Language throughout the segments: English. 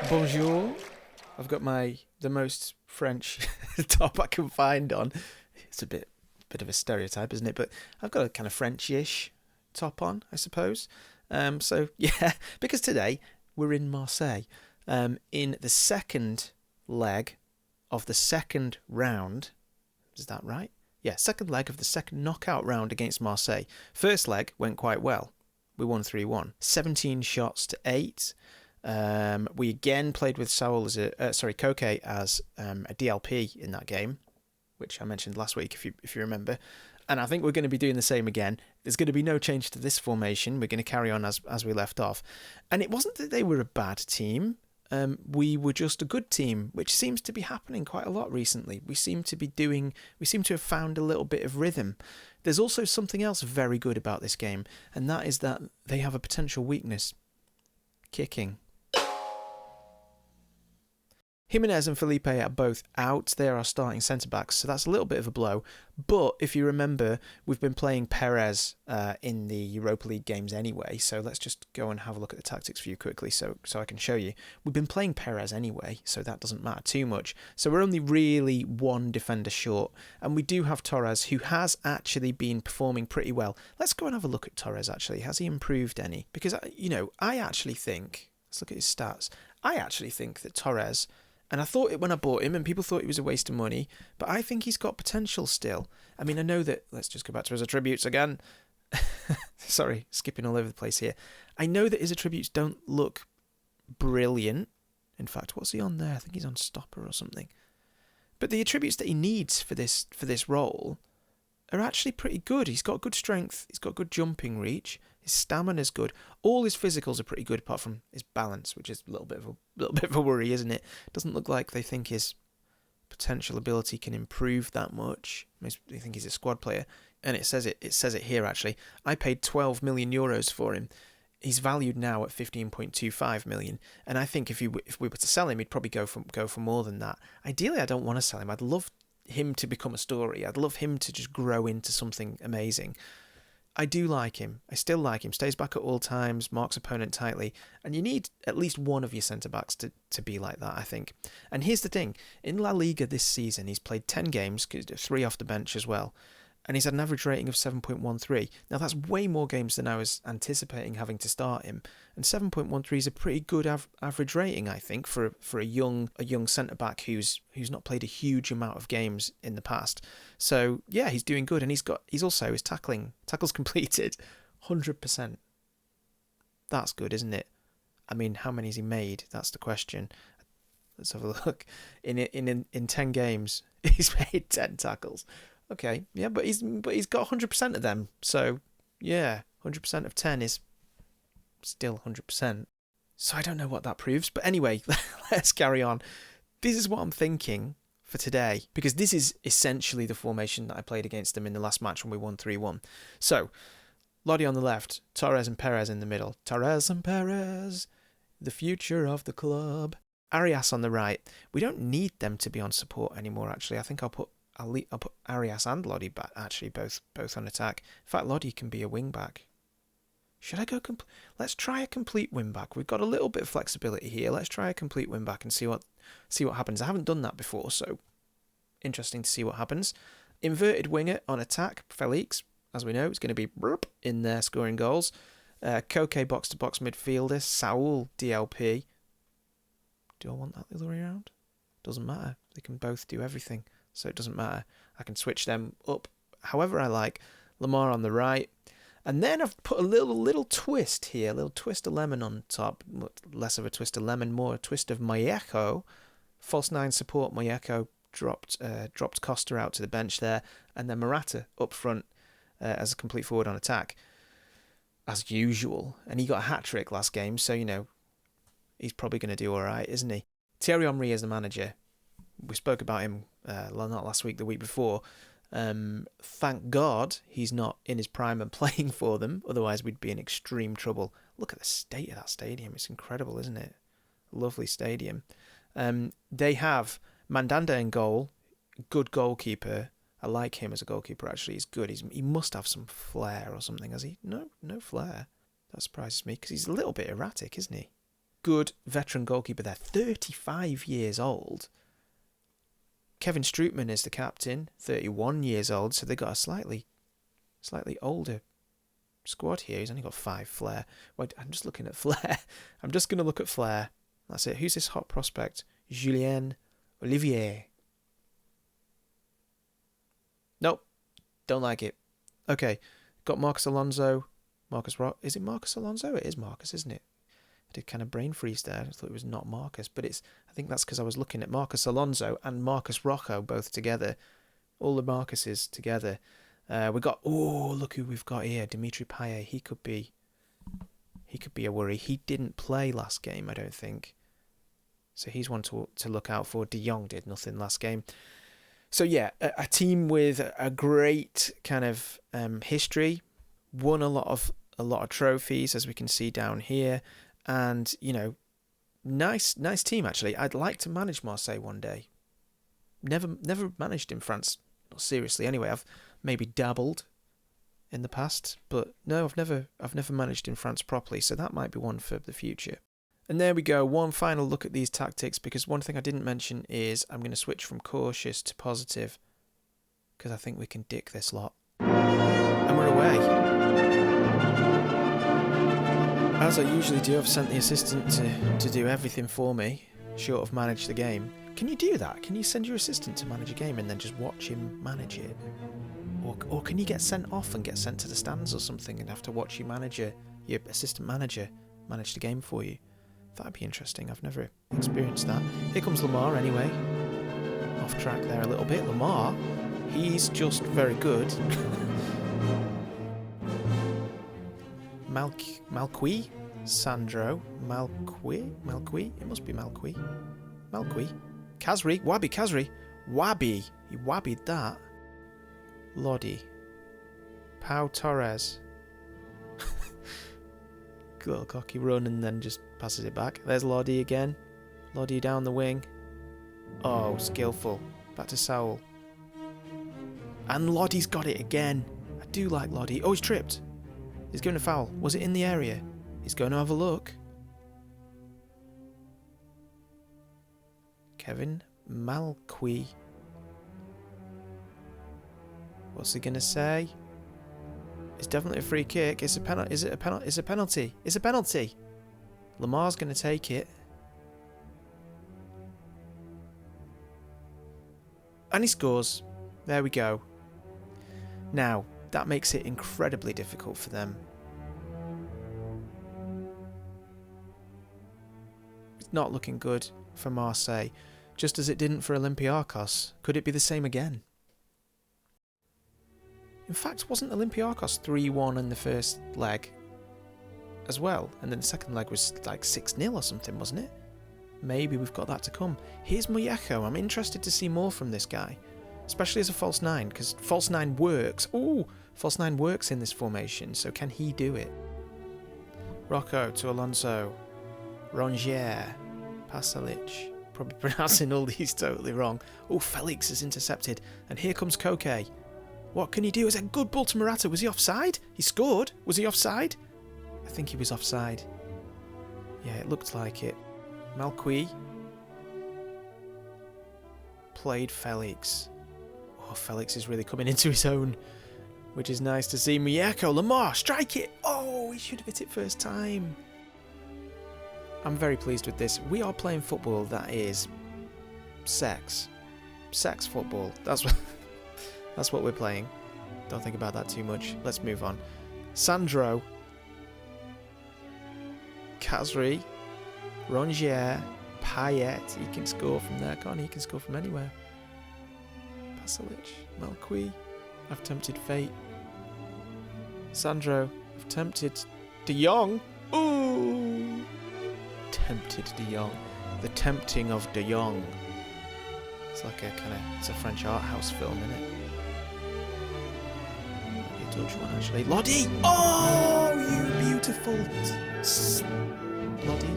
Bonjour. I've got the most French top I can find on. It's a bit of a stereotype, isn't it? But I've got a kind of French-ish top on, I suppose. So yeah, because today we're in Marseille, in the second leg of the second round. Is that right? Yeah, second leg of the second knockout round against Marseille. First leg went quite well. We won 3-1. 17 shots to 8. We again played with Saul as Koke as a DLP in that game, which I mentioned last week, if you remember. And I think we're going to be doing the same again. There's going to be no change to this formation. We're going to carry on as we left off. And it wasn't that they were a bad team. We were just a good team, which seems to be happening quite a lot recently. We seem to have found a little bit of rhythm. There's also something else very good about this game, and that is that they have a potential weakness: kicking. Jimenez and Felipe are both out. They are our starting centre-backs, so that's a little bit of a blow. But if you remember, we've been playing Perez in the Europa League games anyway, so let's just go and have a look at the tactics for you quickly so I can show you. We've been playing Perez anyway, so that doesn't matter too much. So we're only really one defender short, and we do have Torres, who has actually been performing pretty well. Let's go and have a look at Torres, actually. Has he improved any? Because, I actually think, let's look at his stats. I actually think that Torres... And I thought it when I bought him, and people thought it was a waste of money, but I think he's got potential still. I mean, I know that, let's just go back to his attributes again. Sorry, skipping all over the place here. I know that his attributes don't look brilliant. In fact, what's he on there? I think he's on stopper or something. But the attributes that he needs for this role are actually pretty good. He's got good strength, he's got good jumping reach, his stamina's good. All his physicals are pretty good, apart from his balance, which is a little bit of a worry, isn't it? Doesn't look like they think his potential ability can improve that much. They think he's a squad player, and it says it here actually. I paid 12 million euros for him. He's valued now at 15.25 million, and I think if we were to sell him, he'd probably go for more than that. Ideally, I don't want to sell him. I'd love him to become a story. I'd love him to just grow into something amazing. I do like him. I still like him. Stays back at all times, marks opponent tightly, and you need at least one of your centre-backs to be like that, I think. And here's the thing. In La Liga this season, he's played 10 games, 3 off the bench as well, and he's had an average rating of 7.13. Now, that's way more games than I was anticipating having to start him, and 7.13 is a pretty good average rating, I think, for a young centre-back who's not played a huge amount of games in the past. So, yeah, he's doing good, and he's also his tackles completed, 100%. That's good, isn't it? I mean, how many has he made? That's the question. Let's have a look. In 10 games, he's made 10 tackles. Okay, yeah, but he's got 100% of them. So, yeah, 100% of 10 is still 100%. So I don't know what that proves. But anyway, let's carry on. This is what I'm thinking for today, because this is essentially the formation that I played against them in the last match when we won 3-1. So, Lodi on the left, Torres and Perez in the middle. Torres and Perez, the future of the club. Arias on the right. We don't need them to be on support anymore, actually. I think I'll put Arias and Lodi back, actually, both on attack. In fact, Lodi can be a wing back. Should I go let's try a complete wing back. We've got a little bit of flexibility here. Let's try a complete wing back and see what happens. I haven't done that before, so interesting to see what happens. Inverted winger on attack. Felix, as we know, is going to be in there scoring goals. Koke box-to-box midfielder. Saul DLP. Do I want that the other way around? Doesn't matter. They can both do everything. So it doesn't matter. I can switch them up however I like. Lamar on the right. And then I've put a little twist here, a little twist of lemon on top. Less of a twist of lemon, more a twist of Mayeco. False 9 support. Mayeco dropped Costa out to the bench there. And then Morata up front as a complete forward on attack. As usual. And he got a hat-trick last game, so, he's probably going to do all right, isn't he? Thierry Henry is the manager. We spoke about him not last week, the week before. Thank God he's not in his prime and playing for them, otherwise we'd be in extreme trouble. Look at the state of that stadium. It's incredible, isn't it? Lovely stadium. They have Mandanda in goal, good goalkeeper. I like him as a goalkeeper, actually. He's good. He must have some flair or something, has he? No flair. That surprises me, because he's a little bit erratic, isn't he? Good veteran goalkeeper there, 35 years old. Kevin Strootman is the captain, 31 years old, so they've got a slightly older squad here. He's only got 5 flair. Wait, I'm just looking at flair. I'm just going to look at flair. That's it. Who's this hot prospect? Julien Olivier. Nope. Don't like it. Okay. Got Marcus Alonso. Is it Marcus Alonso? It is Marcus, isn't it? I did kind of brain freeze there. I thought it was not Marcus, but I think that's because I was looking at Marcus Alonso and Marcus Rocco both together. All the Marcuses together. Look who we've got here. Dimitri Payet. He could be a worry. He didn't play last game, I don't think. So he's one to look out for. De Jong did nothing last game. So yeah, a team with a great kind of history, won a lot of trophies, as we can see down here, and nice team actually. I'd like to manage Marseille one day. Never managed in France, not seriously. Anyway, I've maybe dabbled in the past, but no, I've never managed in France properly. So that might be one for the future. And there we go, one final look at these tactics, because one thing I didn't mention is I'm going to switch from cautious to positive, because I think we can dick this lot. And we're away. As I usually do, I've sent the assistant to do everything for me, short of manage the game. Can you do that? Can you send your assistant to manage a game and then just watch him manage it? Or can you get sent off and get sent to the stands or something and have to watch your assistant manager manage the game for you? That'd be interesting. I've never experienced that. Here comes Lamar anyway. Off track there a little bit. Lamar, he's just very good. Malqui? Sandro? Malqui? It must be Malqui. Khazri? Khazri? Wahbi'd. He Wahbi'd that. Lodi. Pau Torres. Little cocky run and then just passes it back. There's Lodi again. Lodi down the wing. Oh, skillful. Back to Saul. And Lodi's got it again. I do like Lodi. Oh, he's tripped. He's given a foul. Was it in the area? He's going to have a look. Kevin Malqui. What's he going to say? It's definitely a free kick. It's a penalty. Is it a penalty? It's a penalty. It's a penalty. Lamar's going to take it. And he scores. There we go. Now, that makes it incredibly difficult for them. It's not looking good for Marseille, just as it didn't for Olympiacos. Could it be the same again? In fact, wasn't Olympiacos 3-1 in the first leg as well? And then the second leg was like 6-0 or something, wasn't it? Maybe we've got that to come. Here's Mollejo. I'm interested to see more from this guy, especially as a false 9, because false 9 works. Ooh, false 9 works in this formation, so can he do it? Rocco to Alonso. Rongier. Pasalic. Probably pronouncing all these totally wrong. Oh, Felix is intercepted. And here comes Koke. What can he do? Is it a good ball to Morata? Was he offside? He scored. Was he offside? I think he was offside. Yeah, it looked like it. Malqui. Played Felix. Oh, Felix is really coming into his own, which is nice to see. Mollejo, Lamar, strike it. Oh, he should have hit it first time. I'm very pleased with this. We are playing football that is sex. Sex football. That's what we're playing. Don't think about that too much. Let's move on. Sandro. Khazri. Rongier. Payet. He can score from there, can't he? He can score from anywhere. Pasalic. Malqui. I've tempted fate. Sandro. I've tempted De Jong. Ooh! Tempted De Jong. The tempting of De Jong. It's like it's a French art house film, isn't it? Dutch one, actually. Lodi! Oh, you beautiful Lodi.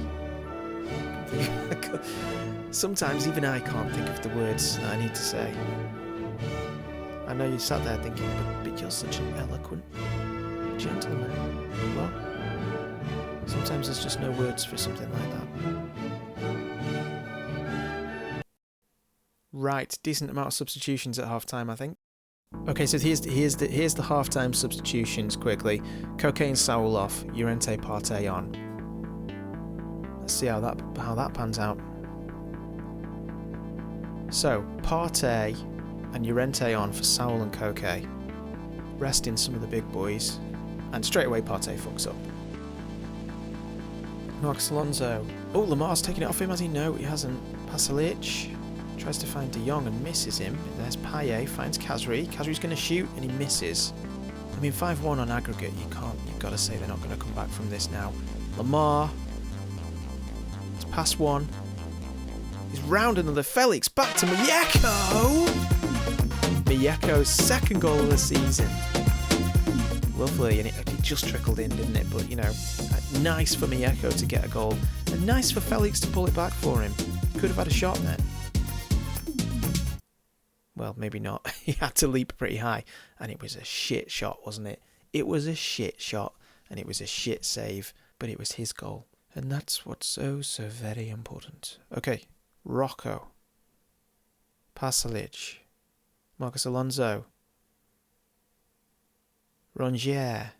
Sometimes even I can't think of the words that I need to say. I know you sat there thinking, but you're such an eloquent gentleman. Well, sometimes there's just no words for something like that. Right, decent amount of substitutions at half-time, I think. Okay, so here's the half-time substitutions quickly. Cocaine Saul off, Llorente Partey on. Let's see how that pans out. So, Partey and Llorente on for Saul and Koke. Resting some of the big boys. And straight away Partey fucks up. Marcos Alonso. Oh, Lamar's taking it off him, has he? No, he hasn't. Pasalic tries to find De Jong and misses him. There's Payet, finds Khazri. Khazri's going to shoot and he misses. I mean, 5-1 on aggregate, you've got to say they're not going to come back from this now. Lamar. It's past one. He's round another. Felix back to Miyeko. Miyeko's second goal of the season. Lovely, and it just trickled in, didn't it? But, you know, nice for Miyeko to get a goal. And nice for Felix to pull it back for him. Could have had a shot then. Well, maybe not. He had to leap pretty high. And it was a shit shot, wasn't it? It was a shit shot. And it was a shit save. But it was his goal. And that's what's so very important. Okay. Rocco. Pasalic. Marcos Alonso. Rongier.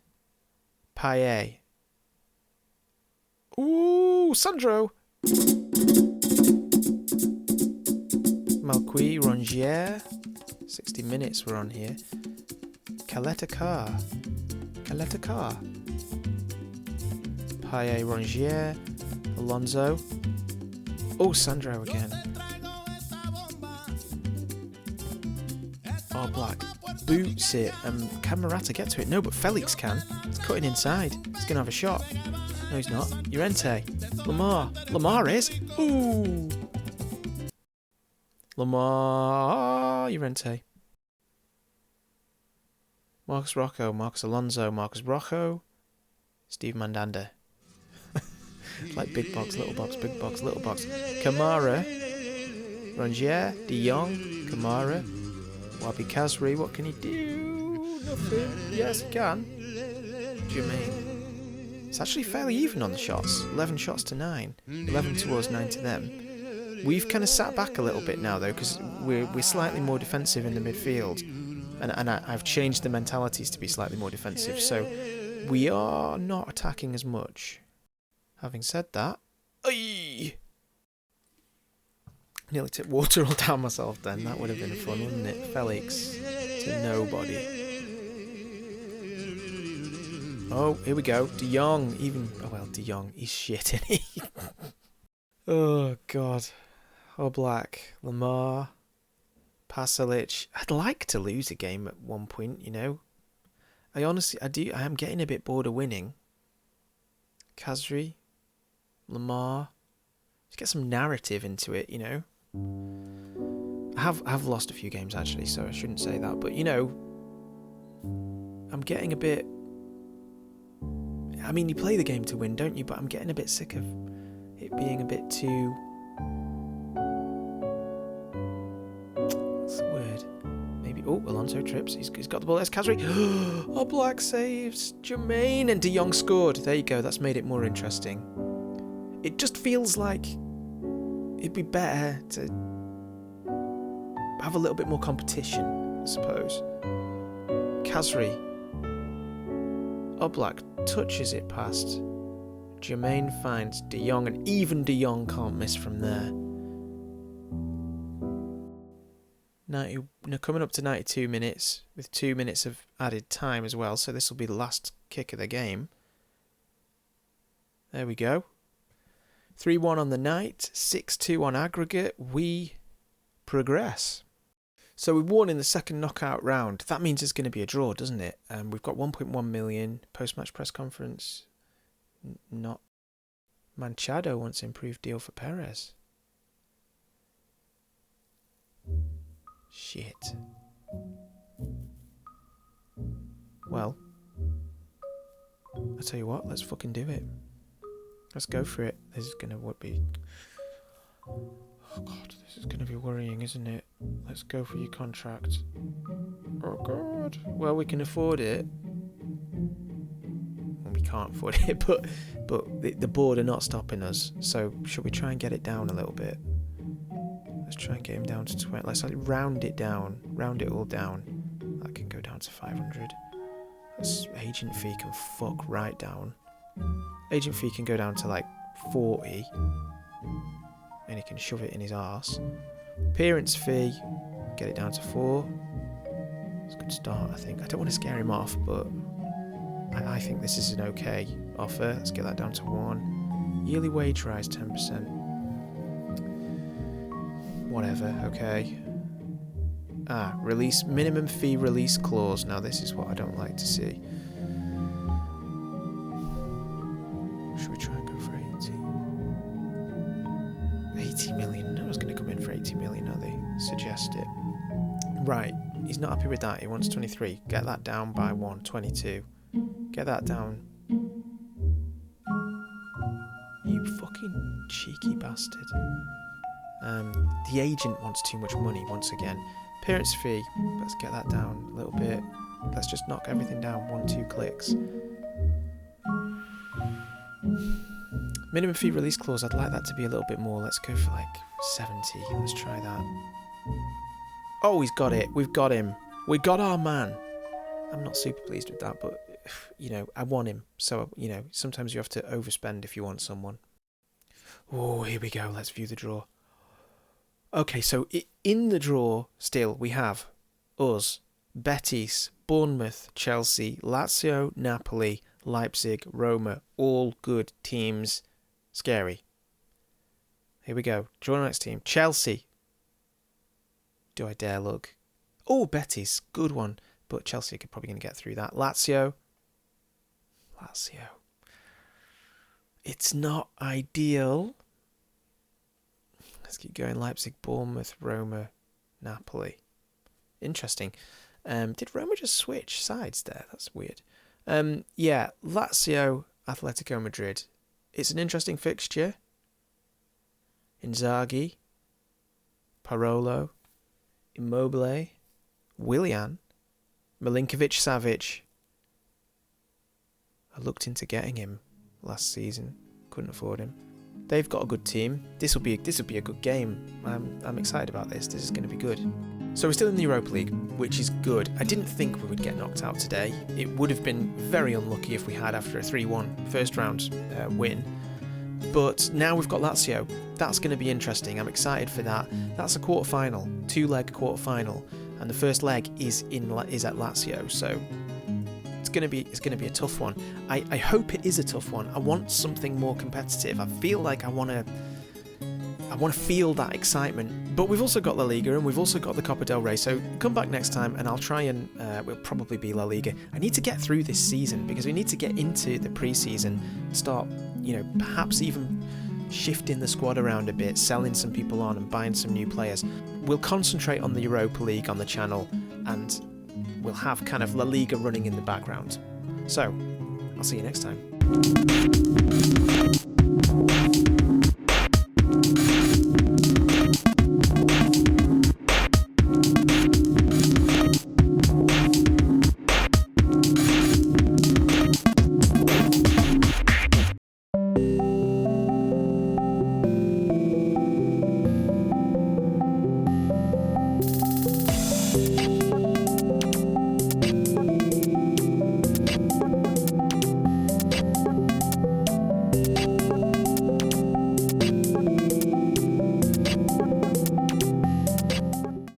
Payet. Ooh, Sandro. Malqui, Rongier. 60 minutes we're on here. Caleta Car. Payet, Rongier. Alonso. Oh, Sandro again. Oh, Black boots it. Can Morata get to it? No, but Felix can. He's cutting inside. He's going to have a shot. No, he's not. Llorente. Lamar. Lamar is. Ooh. Lamar. Llorente. Marcos Rocco. Marcos Alonso. Marcos Rocco. Steve Mandanda. Like big box, little box, big box, little box. Kamara. Rongier. De Jong. Kamara. Wahbi'd Khazri. What can he do? Nothing. Yes, he can. Jermaine. It's actually fairly even on the shots. 11 shots to 9. 11 to us, 9 to them. We've kind of sat back a little bit now, though, because we're slightly more defensive in the midfield. And I've changed the mentalities to be slightly more defensive. So we are not attacking as much. Having said that... Aye! Nearly tipped water all down myself then. That would have been fun, wouldn't it? Felix to nobody. Oh, here we go. De Jong, De Jong, he's shit, isn't he? Oh, God. Oh, Black. Lamar. Pasalic. I'd like to lose a game at one point, you know. I am getting a bit bored of winning. Khazri. Lamar. Just get some narrative into it, you know. I have lost a few games actually, so I shouldn't say that, but you know, I'm getting a bit... I mean, you play the game to win, don't you? But I'm getting a bit sick of it being a bit too... What's the word? Maybe... Oh, Alonso trips. He's got the ball. There's Khazri. Oh, Black saves. Jermaine. And De Jong scored. There you go. That's made it more interesting. It just feels like it'd be better to have a little bit more competition, I suppose. Khazri. Oblak touches it past. Jermaine finds De Jong, and even De Jong can't miss from there. Coming up to 92 minutes, with 2 minutes of added time as well, so this will be the last kick of the game. There we go. 3-1 on the night, 6-2 on aggregate. We progress. So we won in the second knockout round. That means it's going to be a draw, doesn't it? We've got 1.1 million post-match press conference. Not Manchado wants improved deal for Perez. Shit. Well, I'll tell you what, let's fucking do it. Let's go for it. This is gonna be... Oh god, this is gonna be worrying, isn't it? Let's go for your contract. Oh god. Well, we can afford it. Well, we can't afford it, but the board are not stopping us. So should we try and get it down a little bit? Let's try and get him down to 20. Let's like round it down. Round it all down. That can go down to 500. That's, agent fee can fuck right down. Agent fee can go down to like 40. And he can shove it in his arse. Appearance fee, get it down to 4. It's a good start, I think. I don't want to scare him off, but I think this is an okay offer. Let's get that down to 1. Yearly wage rise 10%. Whatever, okay. Release minimum fee release clause. Now this is what I don't like to see. Should we try and go for 80? 80 million. No one's going to come in for 80 million, are they? Suggest it. Right. He's not happy with that. He wants 23. Get that down by 1. 22. Get that down. You fucking cheeky bastard. The agent wants too much money once again. Appearance fee. Let's get that down a little bit. Let's just knock everything down 1-2 clicks. Minimum fee release clause, I'd like that to be a little bit more. Let's go for like 70. Let's try that. Oh, he's got it. We've got him. We got our man. I'm not super pleased with that, but, you know, I want him. So, you know, sometimes you have to overspend if you want someone. Oh, here we go. Let's view the draw. Okay, so in the draw still we have us, Betis, Bournemouth, Chelsea, Lazio, Napoli, Leipzig, Roma, all good teams. Scary. Here we go. Draw the next team. Chelsea. Do I dare look? Oh, Betis. Good one. But Chelsea are probably going to get through that. Lazio. It's not ideal. Let's keep going. Leipzig, Bournemouth, Roma, Napoli. Interesting. Did Roma just switch sides there? That's weird. Yeah, Lazio, Atletico Madrid. It's an interesting fixture. Inzaghi, Parolo, Immobile, Willian, Milinkovic-Savic. I looked into getting him last season. Couldn't afford him. They've got a good team. This will be a good game. I'm excited about this. This is going to be good. So we're still in the Europa League, which is good. I didn't think we would get knocked out today. It would have been very unlucky if we had after a 3-1 first round win. But now we've got Lazio. That's going to be interesting. I'm excited for that. That's a quarter-final, 2-leg quarter-final, and the first leg is at Lazio. So it's going to be a tough one. I hope it is a tough one. I want something more competitive. I feel like I want to feel that excitement. But we've also got La Liga and we've also got the Copa del Rey. So come back next time and I'll try and we'll probably be La Liga. I need to get through this season because we need to get into the pre-season, start, you know, perhaps even shifting the squad around a bit, selling some people on and buying some new players. We'll concentrate on the Europa League on the channel and we'll have kind of La Liga running in the background. So, I'll see you next time.